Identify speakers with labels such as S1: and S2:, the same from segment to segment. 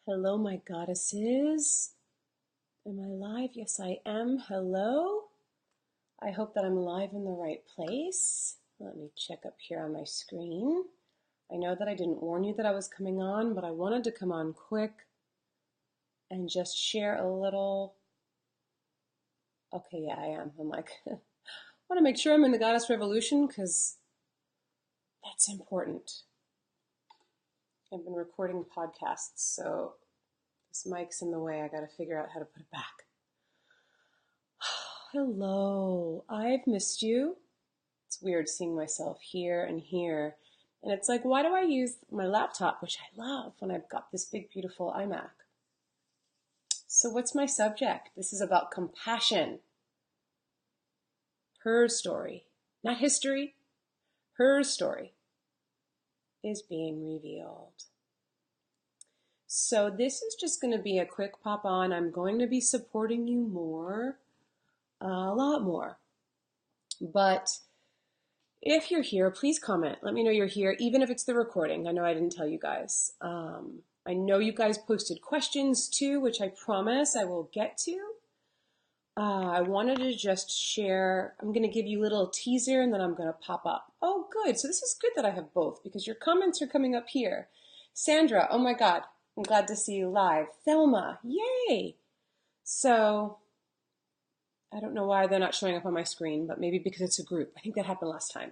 S1: Hello, my goddesses. Am I live? Yes, I am. Hello. I hope that I'm live in the right place. Let me check up here on my screen. I know that I didn't warn you that I was coming on, but I wanted to come on quick and just share a little. Okay, yeah, I am. I'm like, I want to make sure I'm in the Goddess Revolution because that's important. I've been recording podcasts, so this mic's in the way. I got to figure out how to put it back. Hello, I've missed you. It's weird seeing myself here and here. And it's like, why do I use my laptop, which I love, when I've got this big, beautiful iMac? So what's my subject? This is about compassion. Her story, not history, her story is being revealed. So this is just going to be a quick pop on. I'm going to be supporting you more, a lot more. But if you're here, please comment. Let me know you're here, even if it's the recording. I know I didn't tell you guys. I know you guys posted questions too, which I promise I will get to. I wanted to just share. I'm going to give you a little teaser and then I'm going to pop up. Oh, good. So this is good that I have both because your comments are coming up here. Sandra, oh my God. I'm glad to see you live. Thelma, yay. So I don't know why they're not showing up on my screen, but maybe because it's a group. I think that happened last time.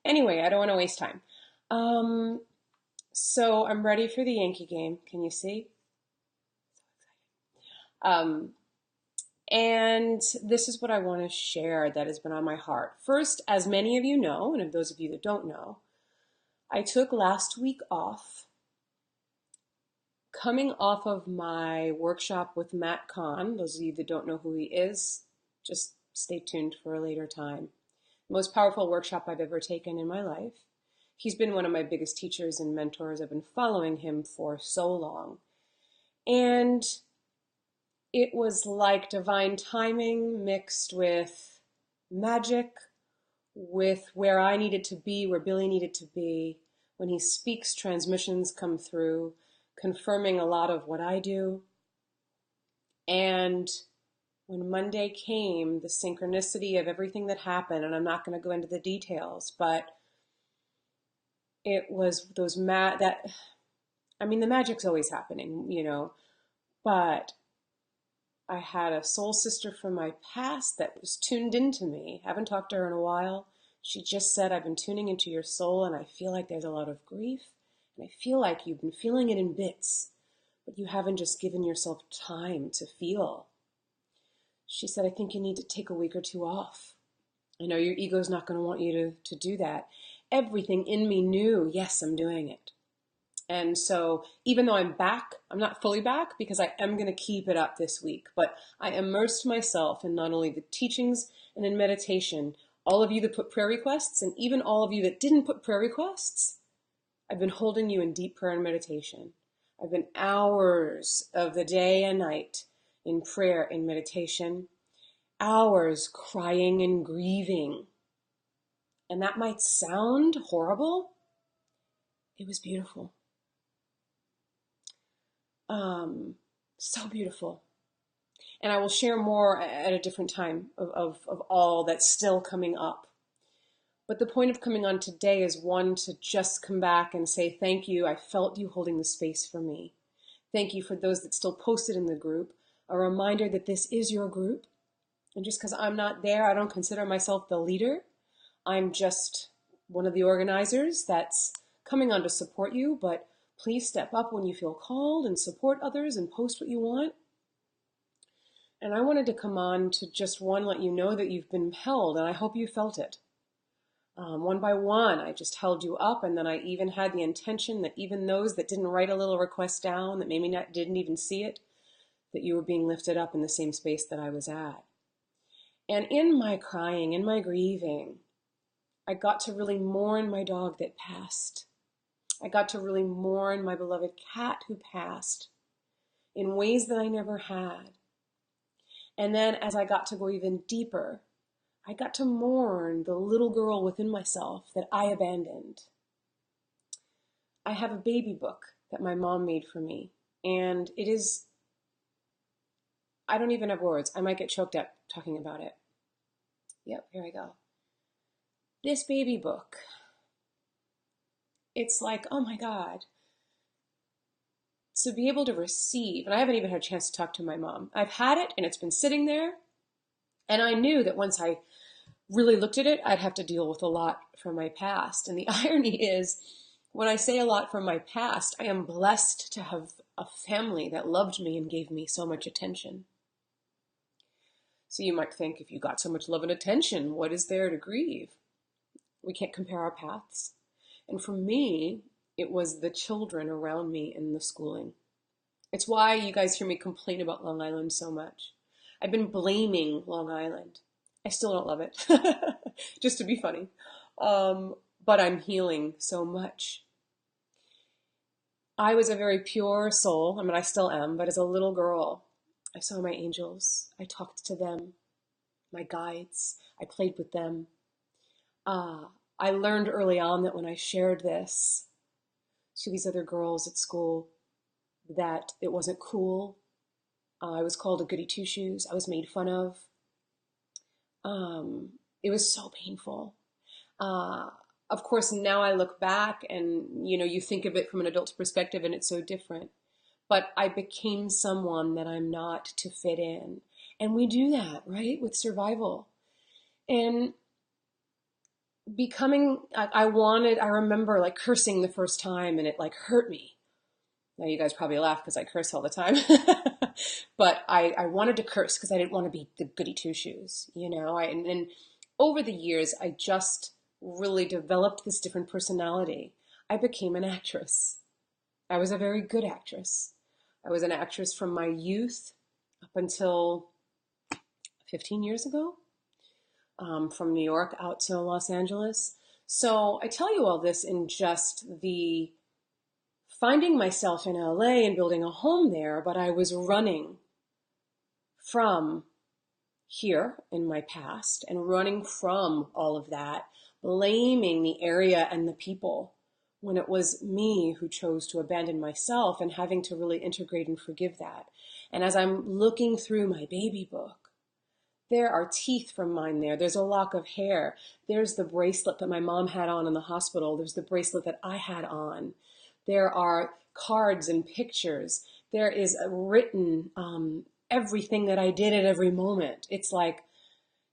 S1: Anyway, I don't want to waste time. So I'm ready for the Yankee game. Can you see? And this is what I want to share that has been on my heart. First, as many of you know, and of those of you that don't know, I took last week off, coming off of my workshop with Matt Kahn. Those of you that don't know who he is, just stay tuned for a later time. Most powerful workshop I've ever taken in my life. He's been one of my biggest teachers and mentors. I've been following him for so long. And it was like divine timing mixed with magic, with where I needed to be, where Billy needed to be. When he speaks, transmissions come through, confirming a lot of what I do. And when Monday came, the synchronicity of everything that happened, and I'm not going to go into the details, but it was those the magic's always happening, but I had a soul sister from my past that was tuned into me. Haven't talked to her in a while. She just said, I've been tuning into your soul and I feel like there's a lot of grief. And I feel like you've been feeling it in bits, but you haven't just given yourself time to feel. She said, I think you need to take a week or two off. I know your ego's not going to want you to do that. Everything in me knew, yes, I'm doing it. And so even though I'm back, I'm not fully back because I am going to keep it up this week. But I immersed myself in not only the teachings and in meditation. All of you that put prayer requests and even all of you that didn't put prayer requests, I've been holding you in deep prayer and meditation. I've been hours of the day and night in prayer and meditation, hours crying and grieving. And that might sound horrible. It was beautiful. So beautiful. And I will share more at a different time of all that's still coming up. But the point of coming on today is one, to just come back and say thank you. I felt you holding the space for me. Thank you for those that still posted in the group. A reminder that this is your group. And just because I'm not there, I don't consider myself the leader. I'm just one of the organizers that's coming on to support you, but please step up when you feel called and support others and post what you want. And I wanted to come on to just one, let you know that you've been held, and I hope you felt it. One by one, I just held you up, and then I even had the intention that even those that didn't write a little request down, that maybe didn't even see it, that you were being lifted up in the same space that I was at. And in my crying, in my grieving, I got to really mourn my dog that passed. I got to really mourn my beloved cat who passed in ways that I never had. And then as I got to go even deeper, I got to mourn the little girl within myself that I abandoned. I have a baby book that my mom made for me. And it is, I don't even have words. I might get choked up talking about it. Yep, here I go. This baby book. It's like, oh my God, to be able to receive, and I haven't even had a chance to talk to my mom. I've had it and it's been sitting there. And I knew that once I really looked at it, I'd have to deal with a lot from my past. And the irony is, when I say a lot from my past, I am blessed to have a family that loved me and gave me so much attention. So you might think, if you got so much love and attention, what is there to grieve? We can't compare our paths. And for me, it was the children around me and the schooling. It's why you guys hear me complain about Long Island so much. I've been blaming Long Island. I still don't love it, just to be funny. But I'm healing so much. I was a very pure soul. I mean, I still am, but as a little girl, I saw my angels. I talked to them, my guides. I played with them. I learned early on that when I shared this to these other girls at school, that it wasn't cool. I was called a goody two-shoes. I was made fun of. It was so painful. Of course, now I look back and, you think of it from an adult's perspective and it's so different. But I became someone that I'm not to fit in. And we do that, right? With survival. And I remember like cursing the first time and it like hurt me. Now you guys probably laugh because I curse all the time. But I wanted to curse because I didn't want to be the goody two-shoes, and over the years, I just really developed this different personality. I became an actress. I was a very good actress. I was an actress from my youth up until 15 years ago, from New York out to Los Angeles. So I tell you all this in just the finding myself in LA and building a home there, but I was running from here in my past and running from all of that, blaming the area and the people when it was me who chose to abandon myself, and having to really integrate and forgive that. And as I'm looking through my baby book, there are teeth from mine there. There's a lock of hair. There's the bracelet that my mom had on in the hospital. There's the bracelet that I had on. There are cards and pictures. There is a written everything that I did at every moment. It's like,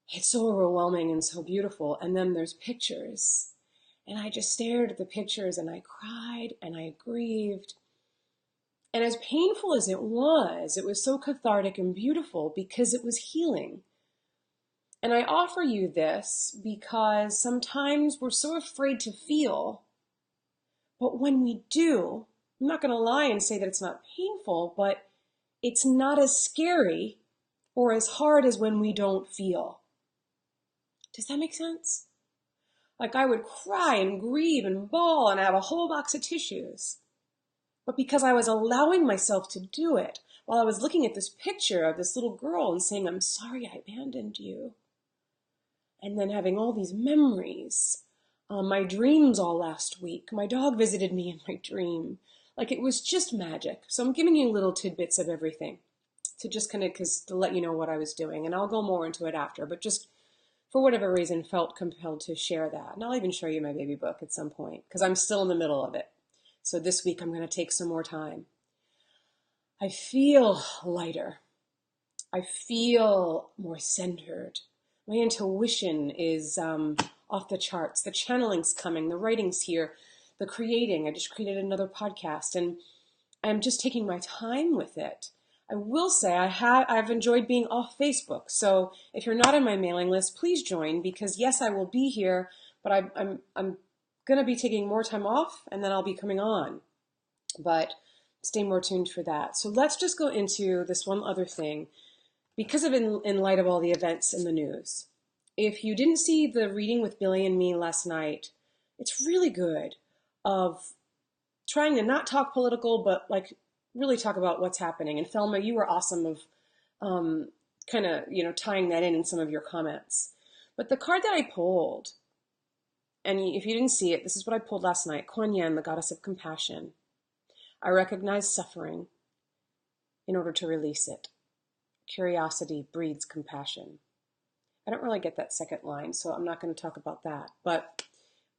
S1: it's so overwhelming and so beautiful. And then there's pictures. And I just stared at the pictures and I cried and I grieved. And as painful as it was so cathartic and beautiful because it was healing. And I offer you this because sometimes we're so afraid to feel. But when we do, I'm not going to lie and say that it's not painful, but it's not as scary or as hard as when we don't feel. Does that make sense? Like I would cry and grieve and bawl and have a whole box of tissues. But because I was allowing myself to do it, while I was looking at this picture of this little girl and saying, I'm sorry I abandoned you. And then having all these memories. My dreams all last week. My dog visited me in my dream. Like it was just magic. So I'm giving you little tidbits of everything to just to let you know what I was doing. And I'll go more into it after, but just for whatever reason felt compelled to share that. And I'll even show you my baby book at some point because I'm still in the middle of it. So this week I'm going to take some more time. I feel lighter. I feel more centered. My intuition is off the charts. The channeling's coming. The writing's here. The creating. I just created another podcast, and I'm just taking my time with it. I will say I've enjoyed being off Facebook. So if you're not on my mailing list, please join because yes, I will be here, but I'm going to be taking more time off, and then I'll be coming on. But stay more tuned for that. So let's just go into this one other thing. Because of in light of all the events in the news. If you didn't see the reading with Billy and me last night, it's really good of trying to not talk political, but like really talk about what's happening. And Thelma, you were awesome of tying that in some of your comments. But the card that I pulled, and if you didn't see it, this is what I pulled last night, Kuan Yin, the goddess of compassion. I recognize suffering. in order to release it. Curiosity breeds compassion. I don't really get that second line, so I'm not going to talk about that. But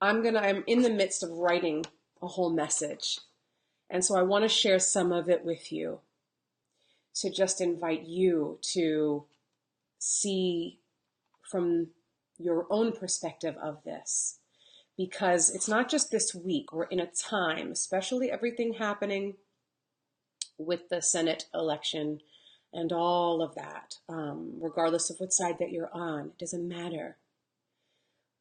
S1: I'm in the midst of writing a whole message. And so I want to share some of it with you, to just invite you to see from your own perspective of this. Because it's not just this week. We're in a time, especially everything happening with the Senate election and all of that, regardless of what side that you're on, it doesn't matter.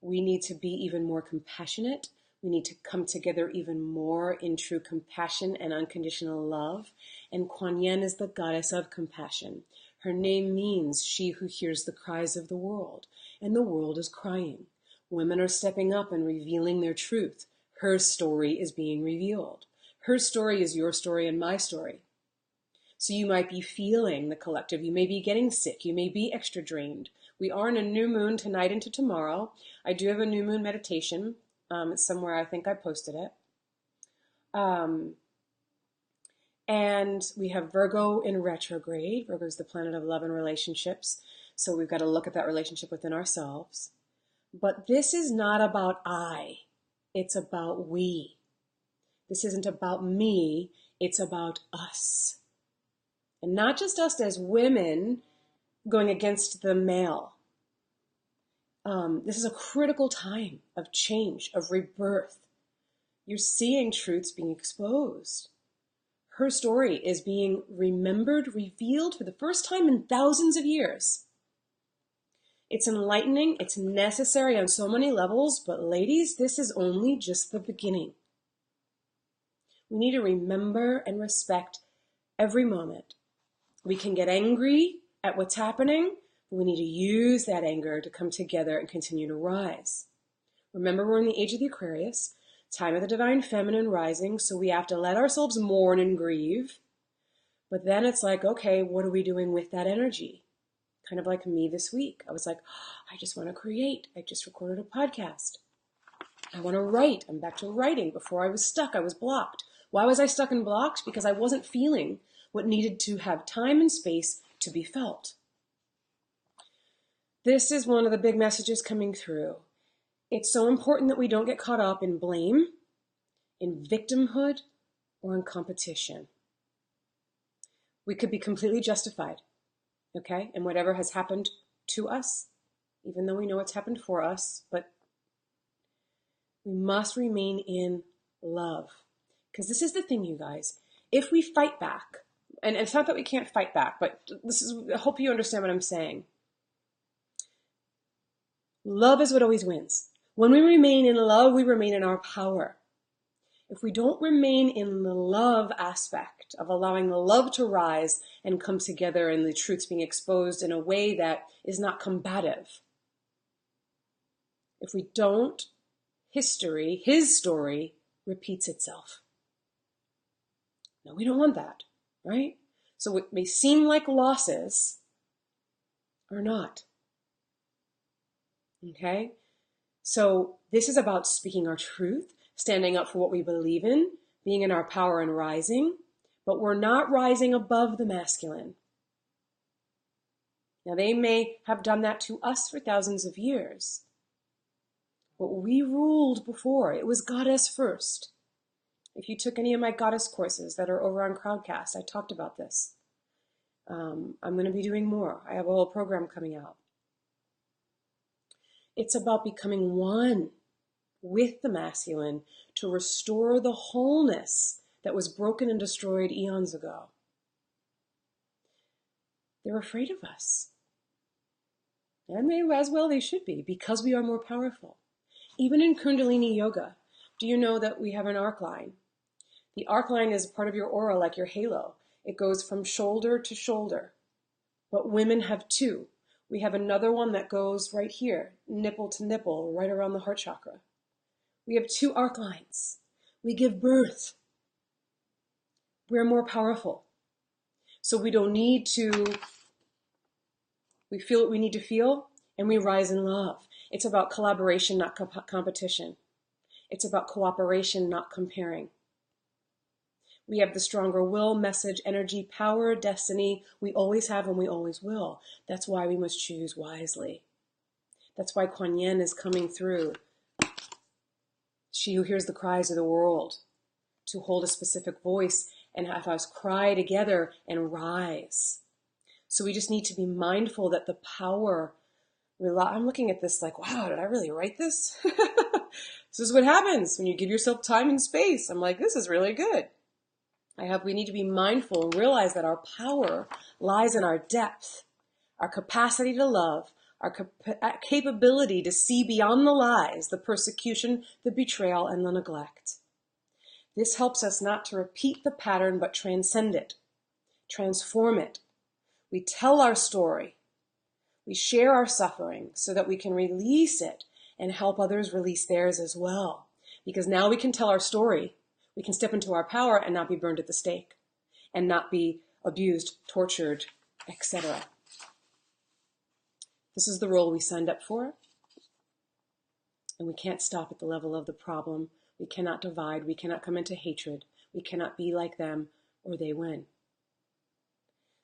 S1: We need to be even more compassionate. We need to come together even more in true compassion and unconditional love. And Kuan Yin is the goddess of compassion. Her name means she who hears the cries of the world, and the world is crying. Women are stepping up and revealing their truth. Her story is being revealed. Her story is your story and my story. So you might be feeling the collective. You may be getting sick. You may be extra drained. We are in a new moon tonight into tomorrow. I do have a new moon meditation. It's somewhere, I think I posted it. And we have Virgo in retrograde. Virgo is the planet of love and relationships. So we've got to look at that relationship within ourselves. But this is not about I. It's about we. This isn't about me. It's about us. And not just us as women going against the male. This is a critical time of change, of rebirth. You're seeing truths being exposed. Her story is being remembered, revealed for the first time in thousands of years. It's enlightening, it's necessary on so many levels, but ladies, this is only just the beginning. We need to remember and respect every moment. We can get angry at what's happening, but we need to use that anger to come together and continue to rise. Remember, we're in the age of the Aquarius, time of the divine feminine rising, so we have to let ourselves mourn and grieve. But then it's like, okay, what are we doing with that energy? Kind of like me this week. I was like, I just want to create. I just recorded a podcast. I want to write. I'm back to writing. Before I was stuck, I was blocked. Why was I stuck and blocked? Because I wasn't feeling what needed to have time and space to be felt. This is one of the big messages coming through. It's so important that we don't get caught up in blame, in victimhood, or in competition. We could be completely justified, okay, in whatever has happened to us, even though we know it's happened for us, but we must remain in love. Because this is the thing, you guys. If we fight back, and it's not that we can't fight back, but I hope you understand what I'm saying. Love is what always wins. When we remain in love, we remain in our power. If we don't remain in the love aspect of allowing the love to rise and come together and the truths being exposed in a way that is not combative, if we don't, history, his story, repeats itself. No, we don't want that, right? So what may seem like losses are not. Okay? So this is about speaking our truth, standing up for what we believe in, being in our power and rising, but we're not rising above the masculine. Now, they may have done that to us for thousands of years, but we ruled before. It was goddess first. If you took any of my goddess courses that are over on Crowdcast, I talked about this. I'm going to be doing more. I have a whole program coming out. It's about becoming one with the masculine to restore the wholeness that was broken and destroyed eons ago. They're afraid of us. And as well they should be, because we are more powerful. Even in Kundalini Yoga, do you know that we have an arc line? The arc line is part of your aura, like your halo. It goes from shoulder to shoulder. But women have two. We have another one that goes right here, nipple to nipple, right around the heart chakra. We have two arc lines. We give birth. We're more powerful. So we don't need to, we feel what we need to feel, and we rise in love. It's about collaboration, not competition. It's about cooperation, not comparing. We have the stronger will, message, energy, power, destiny. We always have and we always will. That's why we must choose wisely. That's why Kuan Yin is coming through. She who hears the cries of the world, to hold a specific voice and have us cry together and rise. So we just need to be mindful that the power, I'm looking at this like, wow, did I really write this? This is what happens when you give yourself time and space. I'm like, this is really good. We need to be mindful and realize that our power lies in our depth, our capacity to love, our capability to see beyond the lies, the persecution, the betrayal, and the neglect. This helps us not to repeat the pattern, but transcend it, transform it. We tell our story. We share our suffering so that we can release it and help others release theirs as well. Because now we can tell our story. We can step into our power and not be burned at the stake and not be abused, tortured, etc. This is the role we signed up for. And we can't stop at the level of the problem. We cannot divide. We cannot come into hatred. We cannot be like them or they win.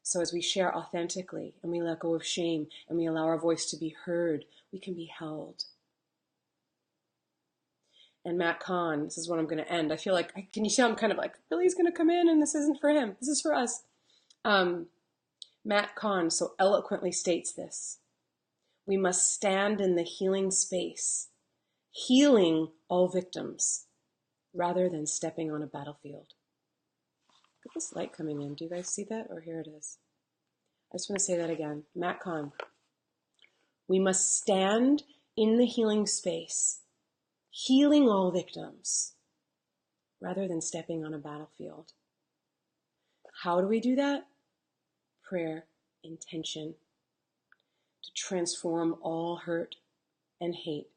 S1: So as we share authentically and we let go of shame and we allow our voice to be heard, we can be held. And Matt Kahn, this is what I'm going to end. I feel like, can you see how I'm kind of like, Billy's going to come in and this isn't for him. This is for us. Matt Kahn so eloquently states this. We must stand in the healing space, healing all victims, rather than stepping on a battlefield. Look at this light coming in. Do you guys see that? Or here it is. I just want to say that again. Matt Kahn. We must stand in the healing space, healing all victims, rather than stepping on a battlefield. How do we do that? Prayer, intention, to transform all hurt and hate.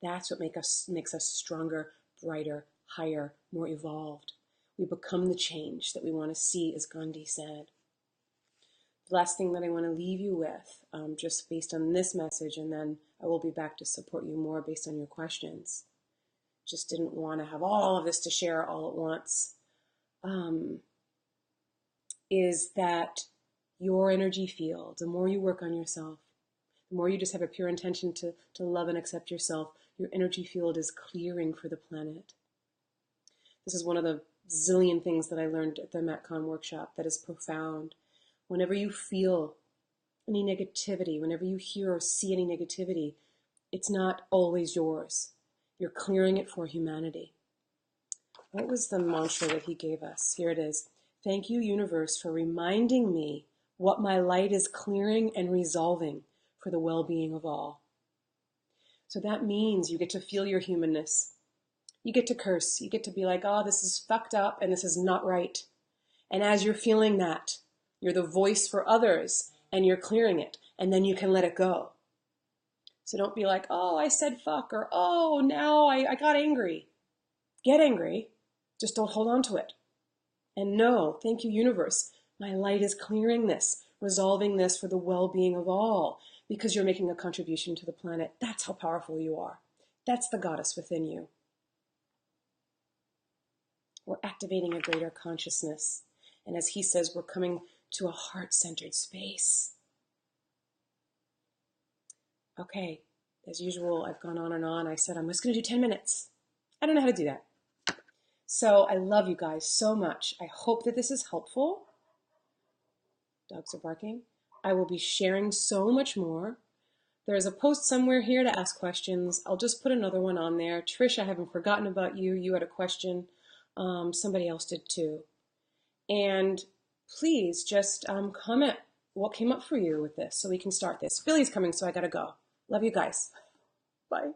S1: That's what makes us stronger, brighter, higher, more evolved. We become the change that we want to see, as Gandhi said. The last thing that I want to leave you with, just based on this message, and then I will be back to support you more based on your questions. Just didn't want to have all of this to share all at once, is that your energy field, the more you work on yourself, the more you just have a pure intention to love and accept yourself, your energy field is clearing for the planet. This is one of the zillion things that I learned at the Matt Kahn workshop that is profound. Whenever you feel any negativity, whenever you hear or see any negativity, it's not always yours. You're clearing it for humanity. What was the mantra that he gave us? Here it is. Thank you, universe, for reminding me what my light is clearing and resolving for the well-being of all. So that means you get to feel your humanness. You get to curse. You get to be like, oh, this is fucked up and this is not right. And as you're feeling that, you're the voice for others and you're clearing it. And then you can let it go. So don't be like, oh, I said fuck, or oh, now I got angry. Get angry. Just don't hold on to it. And know, thank you, universe. My light is clearing this, resolving this for the well-being of all, because you're making a contribution to the planet. That's how powerful you are. That's the goddess within you. We're activating a greater consciousness. And as he says, we're coming to a heart-centered space. Okay, as usual, I've gone on and on. I said I'm just going to do 10 minutes. I don't know how to do that. So I love you guys so much. I hope that this is helpful. Dogs are barking. I will be sharing so much more. There's a post somewhere here to ask questions. I'll just put another one on there. Trish, I haven't forgotten about you. You had a question. Somebody else did too. And please just comment what came up for you with this so we can start this. Billy's coming, so I gotta go. Love you guys. Bye.